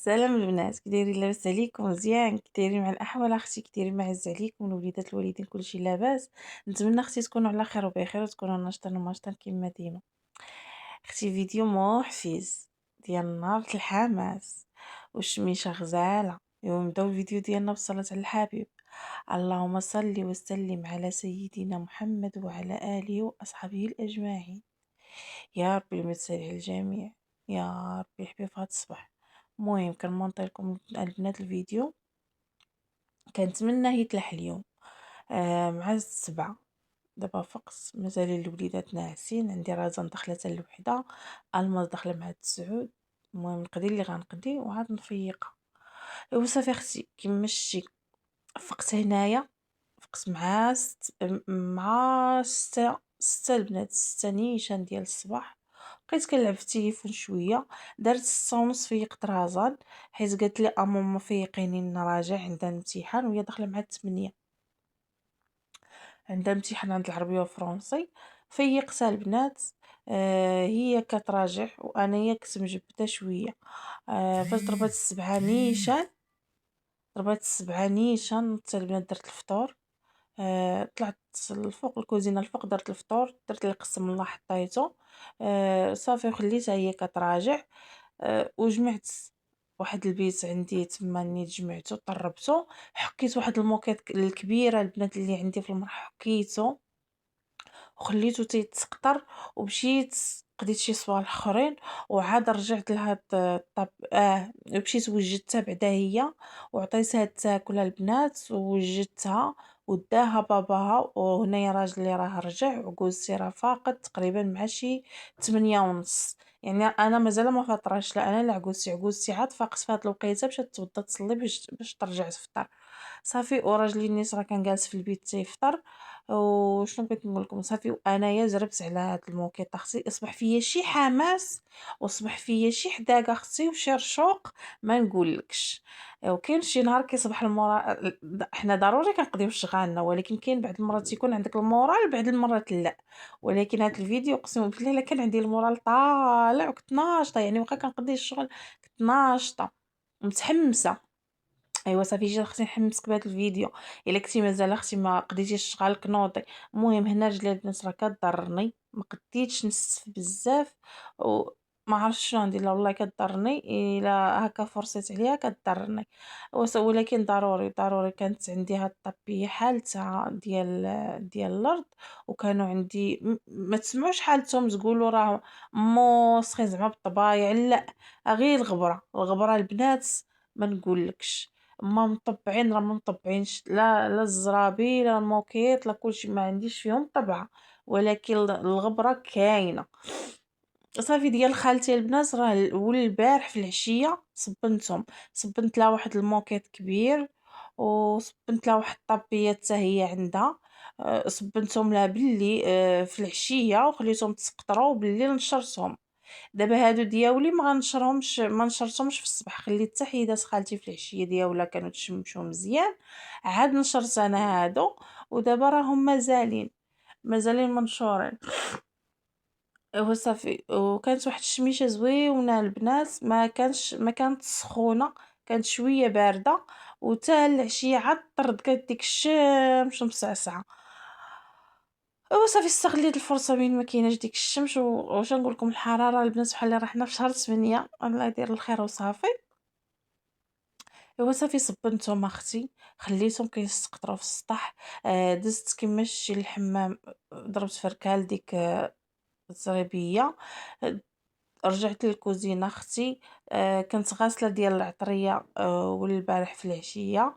سلام البنات، كي دايرين؟ لاباس عليكم؟ مزيان؟ كي دايرين مع الاحوال اختي؟ كي دايرين؟ معز عليكم الوليدات الوالدين؟ كلشي لاباس؟ نتمنى اختي تكونوا على خير وبخير وتكونوا ناشطين وماشطين كما ديما. اختي فيديو محفز ديال نهار الحماس والشميشه غزاله. اليوم نبداو الفيديو ديالنا بالصلاه على الحبيب. اللهم صل وسلم على سيدنا محمد وعلى اله واصحابه الاجمعين. يا ربي المثال على الجميع، يا ربي حبيب هاد الصباح. المهم كنمونطي لكم البنات الفيديو، كنتمنى يتلاح اليوم مع السبعة. دابا فقط مازال الوليدات ناعسين، عندي رزان داخله حتى الوحده، الماس داخله مع التسعود. المهم نقضي اللي غنقضي وعاد نفيقها. ايوا صافي اختي كيما شتي فقت هنايا، فقت مع ستة البنات، ستة نيشان ديال الصباح. بقيت كنلعب في التليفون شويه، درت 6:30 فيقت رازان حيت قالت لي ماما فيقيني نراجع عندها امتحان وهي داخله مع 8. عندها امتحان عند العربيه والفرنسي. فيقتها البنات. هي كتراجع وانايا كنت مجبده شويه. فاش ضربات السبعة نيشان، نضت البنات درت الفطور. طلعت الفوق الكوزينه الفوق، درت الفطور، درت لي قسم الله حطيته. صافي وخليتها هي كتراجع. وجمعت واحد البيت عندي تما، نيت جمعته طربته، حكيت واحد الموكيط الكبيره البنات اللي عندي في المرح، حكيته وخليته تيتسقطر. ومشيت قضيت شي صوالح اخرين وعاد رجعت لهاد الطاب. مشيت وجدتها بعدا هي وعطيتها تاكل البنات ووجدتها وداها باباها. وهنايا راجل اللي راه رجع وقلتي راه فاقد تقريبا مع شي 8:30. يعني انا مازال ما فطرش، لا انا لا عقوزتي عاد فاقت في هاد الوقيته، مشات توضى تصلي باش ترجع تفطر. صافي وراجلي النيس راه كان جالس في البيت تيفطر. وشنو بغيت نقول لكم؟ صافي وانايا زربت على هاد الموكيط اختي، اصبح فيا شي حماس واصبح فيا شي حداقه اختي وشي رشوق ما نقولكش. وكاين شي نهار كيصبح المورال، حنا ضروري كنقضيو شغالنا، ولكن كاين بعض المرات يكون عندك المورال بعض المرات لا. ولكن هاد الفيديو اقسم بالله الا كان عندي المورال طالع وكنت ناشطه، يعني واخا كنقضي الشغل كنت ناشطه متحمسه. ايوا صافي جيت اختي نحمسك بهذا الفيديو. الا كنتي مازال اختي ما قضيتيش الشغل كنوضي. المهم هنا رجلي البنات راه كضرني، ما قديتش نستف بزاف وما عرفتش شنو ندير لها، والله كضرني الا هكا فرصيت عليها كضرني. ولكن ضروري كانت عندي هاد الطبيه حالتها ديال الارض، وكانوا عندي ما تسمعوش حالتهم تقولوا راه موسخين زعما بالطبايع، لا غير الغبره البنات ما نقولكش. ما مطبعين راه ما مطبعينش، لا الزرابي لا الموكيط لا كلشي ما عنديش فيهم طبعه، ولكن الغبره كاينه. صافي ديال خالتي البنات راه والبارح في العشيه صبنت لها واحد الموكيط كبير، وصبنت لها واحد الطابيه حتى هي عندها. صبنتهم لها باللي في العشيه وخليتهم تسقطروا بالليل نشرتهم. دابا هادو دياولي ما نشرتهمش في الصباح، خليت حتى حيدات خالتي في العشيه دياولها كانوا تشمشوا مزيان، عاد نشرت انا هادو. ودابا راهم مازالين منشورين. ايوا صافي وكانت واحد الشميشه زوينه البنات، ما كانت سخونه، كانت شويه بارده. وتا العشيه عاد طرد كانت ديك الشمس مصعصعه. ايوا صافي استغليت الفرصه بين ما كايناش ديك الشمس واش نقول لكم الحراره البنات بحال اللي رحنا في شهر 8، الله يدير الخير وصافي. ايوا صافي صبنتهم اختي، خليتهم كيسقطروا في السطح. دزت كيما شتي للحمام، ضربت فركال ديك الزريبيه. آه، رجعت للكوزينه اختي. كنت غاسله ديال العطريه والبارح في العشيه.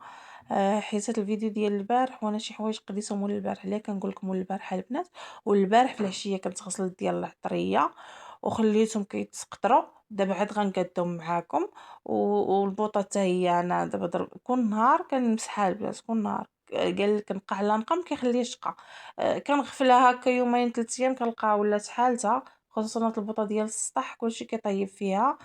حيت هاد الفيديو ديال البارح وانا شي حوايج قضيتهم ول البارح، علاه كنقول لكم ول البارح البنات. والبارح في العشيه كنت غسلت ديال العطريه وخليتهم كيتسقطروا. دابا عاد غنقادهم معاكم. والبوطه حتى هي انا دابا كل نهار كنمسحها البنات، كل نهار قال كنبقى على نقا ما كيخليش شقه. كنغفلها هكا يومين 3 ايام كنلقاها ولات حالتها كونسومات البوطة ديال السطح كلشي كيطيب فيها.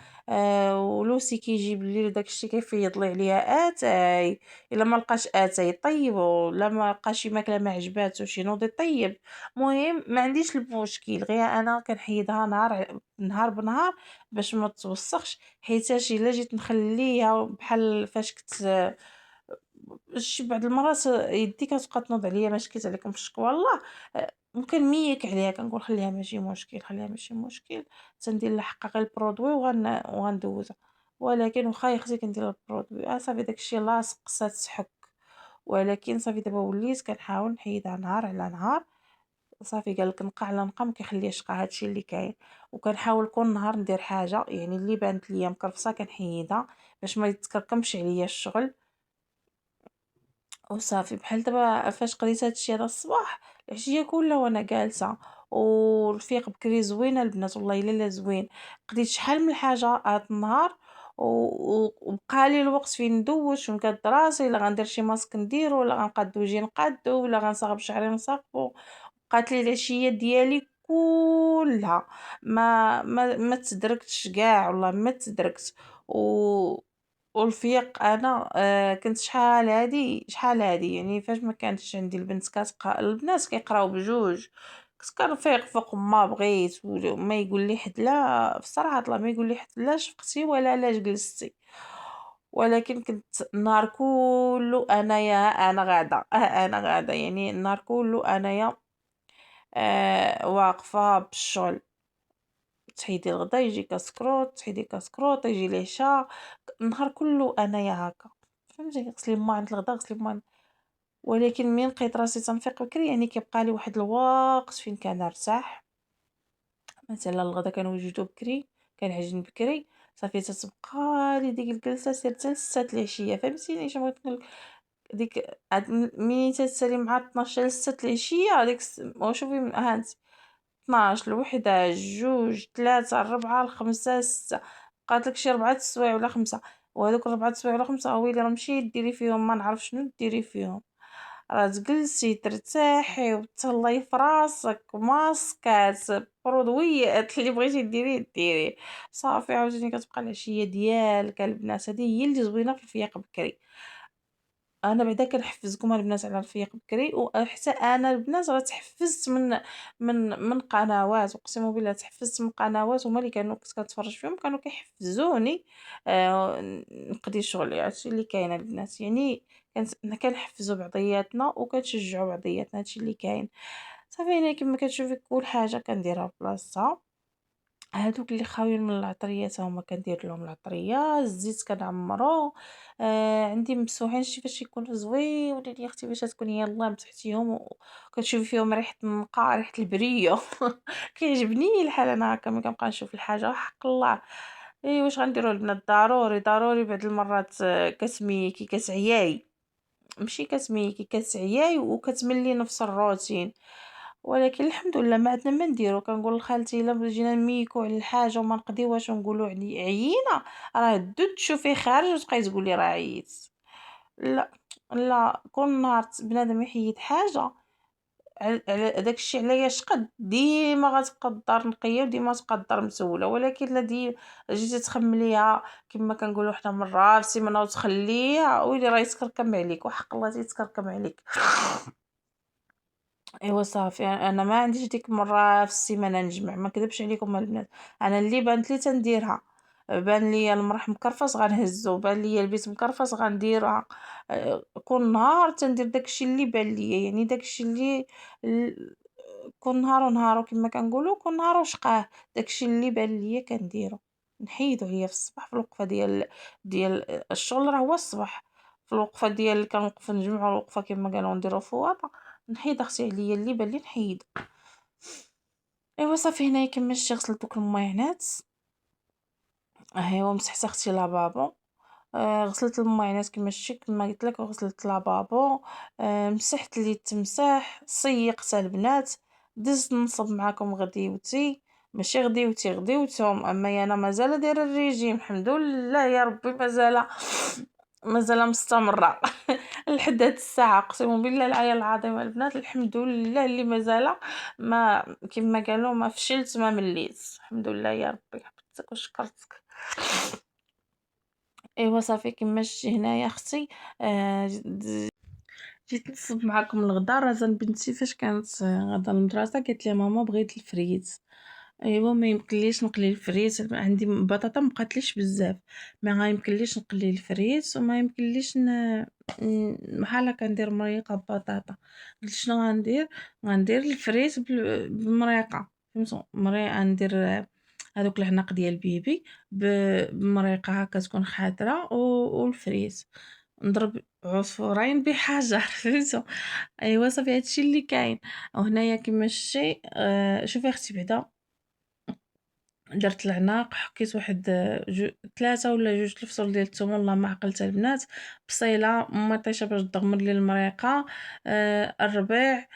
ولوسي كيجي بالليل داكشي كيفيض ليه عليها اتاي، الا ما لقاش اتاي يطيبو، لا ما لقى شي ماكله ما عجباتوش ينوض يطيب. المهم ما عنديش المشكل، غير انا كنحيدها نهار بنهار باش ما توسخش، حيتاش الا جيت نخليها بحال فاش كنت شي بعض المرات يدي كتبقى تنوض عليا، ما شكيت عليكم في الشكوى الله. وكنميك عليها كنقول خليها ماشي مشكل، خليها ماشي مشكل، تندير لحقها غير البرودوي وغندوزها. ولكن واخا يا اختي كندير البرودوي صافي داكشي لاصق خصها تحك. ولكن صافي دابا وليت كنحاول نحيدها نهار على نهار. صافي قالك نقا على نقا ما كيخليهاش قا، هادشي اللي كاين. وكنحاول كل نهار ندير حاجه يعني اللي بانت ليا مكرفصه كنحيدها باش ما يتكركمش عليا الشغل. وصافي بحال دابا فاش قضيت هادشي هذا الصباح، العشية كلها وانا جالسة، والرفيق بكري زوينة البنات والله الا لا زوين. قضيت شحال من حاجة هاد النهار، وبقالي الوقت فين ندوش ونقاد راسي، الا غندير شي ماسك نديرو، ولا غنقاد وجهي نقادو، ولا غنصاغب شعري نصاغبو. بقات لي العشية ديالي كلها ما تدركتش كاع، والله ما تدركت. و والفيق أنا كنت شحال هادي يعني فاش ما كانتش عندي البنت البنات كيقراو بجوج، كنت كنفيق فوق ما بغيت وما يقول لي حد لا بصراحة الله ما يقول لي حد لا شفقتي ولا علاش جلستي. ولكن كنت النهار كله أنايا ها أنا غادة ها أنا غادة، يعني النهار كله أنايا واقفة بالشغل. تحيدي الغدا يجي كسكروط، تحيدي كسكروط يجي العشا، النهار كلّه أنايا هاكا، فهمتي، غسلي ما عند الغدا غسلي ما عند. ولكن من لقيت راسي تنفيق بكري يعني كيبقى لي واحد الوقت فين كنرتاح. مثلًا الغدا كنوجدو بكري، كنعجن بكري، صافي تتبقى لي ديك الجلسة سير حتى ل6 العشية، فهمتيني اش بغيت نقول لك. ديك عاد ملي تتسالي مع 12 ل6 العشية هاديك وشوفي ها أنتِ 12 الوحدة جوج 3 4 5 6، بقات لك شي 4 السوايع ولا 5. وهادوك 4 السوايع ولا 5 ويلي راه مشي ديري فيهم ما نعرف شنو ديري فيهم، راه تجلسي ترتاحي وتهلاي في راسك ماسكات برودويات اللي بغيتي ديريه. صافي عاوتاني كتبقى العشية ديالك البنات، هادي هي اللي زوينة في الفياق بكري. أنا بعدا كنحفزكم البنات على الفياق بكري، وحتى أنا البنات راه تحفزت من قنوات، أقسم بالله تحفزت من قنوات هما اللي كنت كنتفرج فيهم كانوا كيحفزوني نقضي شغلي. هادشي اللي كاين البنات، يعني كنحفزوا بعضياتنا وكنشجعوا بعضياتنا، هادشي اللي كاين. صافي أنا كما كتشوفي كل حاجة كنديرها بلاصتها. هادوك اللي خاويين من العطريات هما كندير لهم العطرية، الزيت كنعمرو. عندي مسوحين شتي فاش يكونوا زويونين يا اختي باش تكون يلاه مسحتيهم وكتشوفي فيهم ريحة النقا ريحة البرية. كيعجبني الحال انا هكا ملي كنبقى نشوف الحاجة وحق الله. اي واش غنديرو البنات، ضروري ضروري بعض المرات كتميكي كتعياي، ماشي كتميكي كتعياي وكتملي نفس الروتين. ولكن الحمد لله ما عندنا ما نديرو، كنقول لخالتي الا جينا نميكو على الحاجه وما نقضيوهاش ونقولوا عيينا، راه دو تشوفي خارج وتبقاي تقولي راه عييت. لا لا، كل نهار بنادم يحيد حاجه على داكشي عليا شقد ديما غتبقى الدار نقيه وديما تبقى الدار مسوله. ولكن لا جيتي تخمليها كما كنقولوا حنا مره في السيمانه وتخليها ويلي راه يتكركم عليك وحق الله تيتكركم عليك. ايوا صافي انا ما عنديش ديك مرة في السيمانة نجمع، ما نكذبش عليكم البنات، انا اللي بانت لي تنديرها. بان لي المرح مكرفس غنهزو، بان لي البيت مكرفس غنديرها. كل نهار تندير داكشي اللي بان ليا، يعني داكشي اللي ال- كل نهار ونهارو كما كنقولوا، كل نهار وشقاه. داكشي اللي بان ليا كنديرو، نحيدو عليا في الصباح في الوقفة ديال الشغل راه هو الصباح. في الوقفة ديال كنوقف نجمعو الوقفة كما قالوا نديرو فواطة، نحيد اختي عليا اللي بان لي نحيد. ايوا صافي هنايا كملت شي غسلت دوك الماينات. ايوا مسحت اختي لابابو. غسلت الماينات كما قلت لك وغسلت لابابو. مسحت لي التمساح سيقت البنات. دزت نصب معاكم غديوتي، ماشي غديوتي غديوتهم، اما انا مازال دايره الريجيم الحمد لله يا ربي مازال. مازال مستمرة لحد هاد الساعة، أقسم بالله العلي العظيم البنات، الحمد لله اللي مازال ما كيما قالوا ما فشلت ما مليت، الحمد لله يا ربي حمدتك وشكرتك. إيوا صافي كيما شتي هنايا أختي، جيت نتصب معاكم الغدا. رزان بنتي فاش كانت غادا للمدرسة قالت لي ماما بغيت الفريت. أيوا ما يمكنليش نقلي الفريت، عندي بطاطا مبقاتليش بزاف، ما غيمكنليش نقلي الفريت وما يمكنليش بحال هكا ندير مريقة ببطاطا. قلت شنو غندير، غندير الفريت بالمريقة، فهمتوا ندير هادوك العناق ديال بيبي بمريقة هكا تكون خضرا والفريت، نضرب عصفورين بحجر فهمتوا. أيوا صافي هادشي اللي كاين. وهنايا كيما شتي شوفي اختي بعدا درت العناق، حكيت واحد 3 ولا 2 الفصول ديال الثوم والله ما عقلت البنات، بصيله مطيشه باش تغمر لي المريقه، الربيع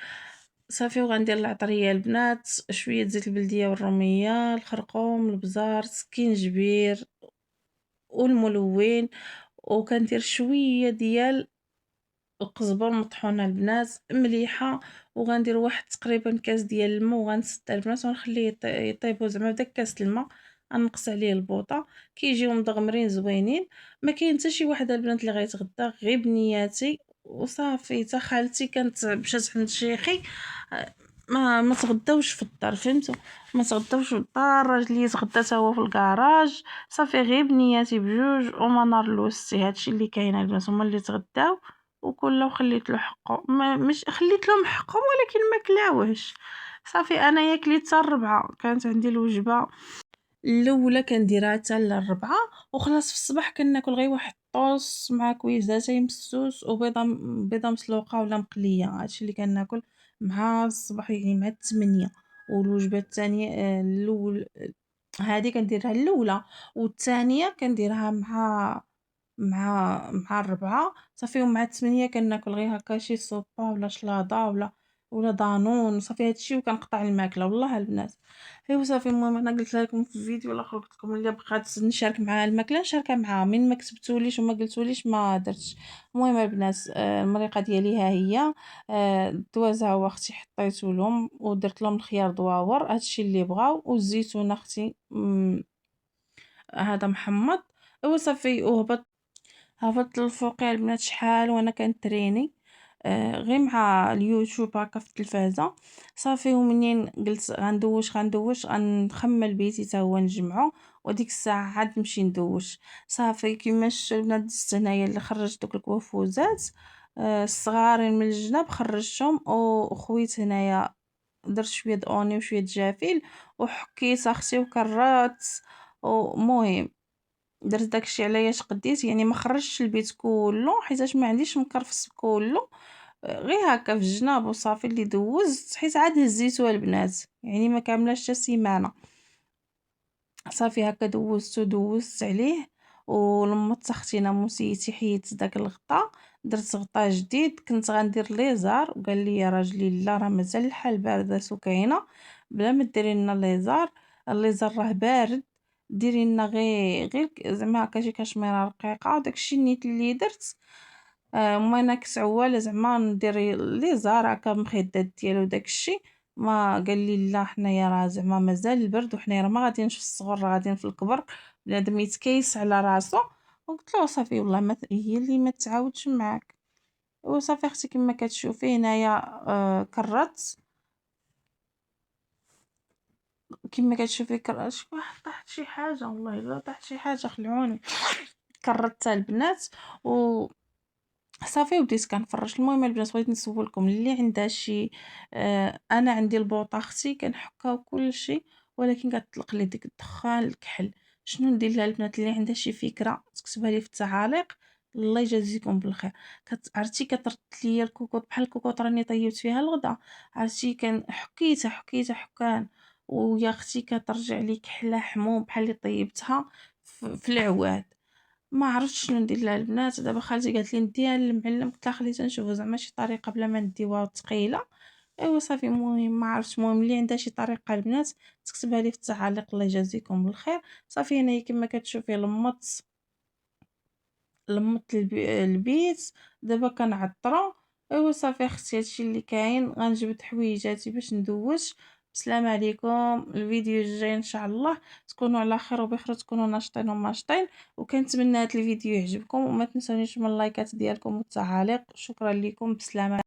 صافي. وغندير العطريه البنات، شويه زيت البلديه والروميه، الخرقوم، البزار، السكينجبير والملون، وكندير شويه ديال القزبر مطحونه البنات مليحه، وغندير واحد تقريبا كاس ديال الماء وغنسد البنات ونخليه يطيبوا زعما بداك كاس الماء، غنقص عليه البوطه كيجيو مدغمرين زوينين. ما كاين حتى شي واحد البنات اللي غيتغدى غير بنياتي وصافي. حتى خالتي كانت مشات عند شيخي ما تغداوش في الدار فهمتوا، ما تغداوش في الدار، راجلي يتغدى تا هو في الكراج، صافي غير بنياتي بجوج وما نار لوستي. هادشي اللي كاين البنات، هما اللي تغداو وكل خليت له حقه، ما مش خليت لهم حقهم ولكن ما كلاوهش. صافي انايا كليت حتى الربعه، كانت عندي الوجبه الاولى كنديرها حتى للربعه، وخلاص في الصباح كناكل غير واحد الطوس مع كويزاتاي مسوس وبيضه بيضه مسلوقه ولا مقليه، هادشي اللي كناكل مع الصباح يعني مع 8. والوجبه الثانيه الاول هذه كنديرها الاولى، والثانيه كنديرها مع الربعة صافي. ومع 8 كناكل غير هكا شي سوبا ولا شلاضة ولا دانون صافي هادشي، وكنقطع الماكلة والله البنات. ايوا صافي المهم انا قلت لكم في الفيديو ولا قلت لكم اللي بغات نشارك مع الماكله نشاركها معها، من ما كتبتوليش وما قلتوليش ما درتش. المهم البنات المريقه ديالي ها هي، الدوازه هو اختي حطيته لهم ودرت لهم الخيار دواور هادشي اللي بغاو، والزيتون اختي هذا محمض. ايوا صافي هبطت للفوق البنات شحال وانا كنتريني غير مع اليوتيوب هكا في التلفازه صافي. ومنين قلت غندوش غنخمل بيتي تا هو نجمعو، وديك الساعه عاد نمشي ندوش. صافي كيما شفتوا البنات دزت هنايا اللي خرجت دوك الكوافوزات الصغارين من الجناب خرجتهم، وخويت هنايا درت شويه اوني وشويه جافيل وحكيت اختي وكرات. ومهم درت داكشي علاش قديت، يعني ما خرجتش البيت كله حيتاش ما عنديش مكرفس كله، غير هكا في الجناب وصافي. اللي دوزت حيت عاد هزيتو البنات يعني ما كاملاش حتى سيمانه. صافي هكا دوزت عليه، ولما طختي ناموسيتي حيدت داك الغطاء درت غطاء جديد. كنت غندير ليزار وقال لي يا راجلي لا راه مازال الحال بارده سكينه بلا ما ديري لنا ليزار، الليزار راه بارد، ديري لنا غير زعما هكا شي كشميره رقيقه. وداكشي النيت اللي درت ما ناكس عواله زعما ندير ليزار هكا مخدات ديالو داكشي. ما قال لي لا حنايا راه زعما مازال البرد وحنايا راه ما غاديينش في الصغر راه غاديين في الكبر، بنادم يتكيس على راسو. وقلت له صافي والله ما هي اللي ما تعاودش معاك. وصافي اختي كما كتشوفي هنايا كرات كما كتشوفي شكون طاحت شي حاجه والله الا طاحت شي حاجه خلعوني. كرت البنات و صافي وبديت كنفرش. المهم البنات بغيت نسولكم اللي عندها شي انا عندي البوطه اختي كنحكها وكلشي ولكن كتطلق لي ديك الدخان الكحل، شنو ندير لها البنات؟ اللي عندها شي فكره تكتبها لي في التعاليق الله يجازيكم بالخير. عرفتي كطرت ليا الكوكوط بحال الكوكوط راني طيبت فيها الغدا، عرفتي كان حكيتها حكان ويا اختي كترجع لي كحله حموم بحال اللي طيبتها في العواد. ما عرفتش شنو ندير لها البنات. دابا خالتي قالت لي نديها للمعلم، قلت لها خليتها نشوفوا زعما شي طريقه بلا ما نديوها ثقيله. ايوا صافي المهم ما عرفتش، المهم اللي عندها شي طريقه البنات تكتبها لي في التعاليق الله يجازيكم بالخير. صافي هنايا كما كتشوفي لمط لمّيت البيت، دابا كنعطّرو، إيوا صافي أختي هادشي اللي كاين، غنجبد حويجاتي باش ندوّز. بالسلامة عليكم، الفيديو الجاي إن شاء الله تكونوا على خير وبخير وتكونوا ناشطين وماشطين، وكنتمنى هاد الفيديو يعجبكم وما تنسونيش من اللايكات ديالكم والتعاليق، شكرًا ليكم، بسلامة.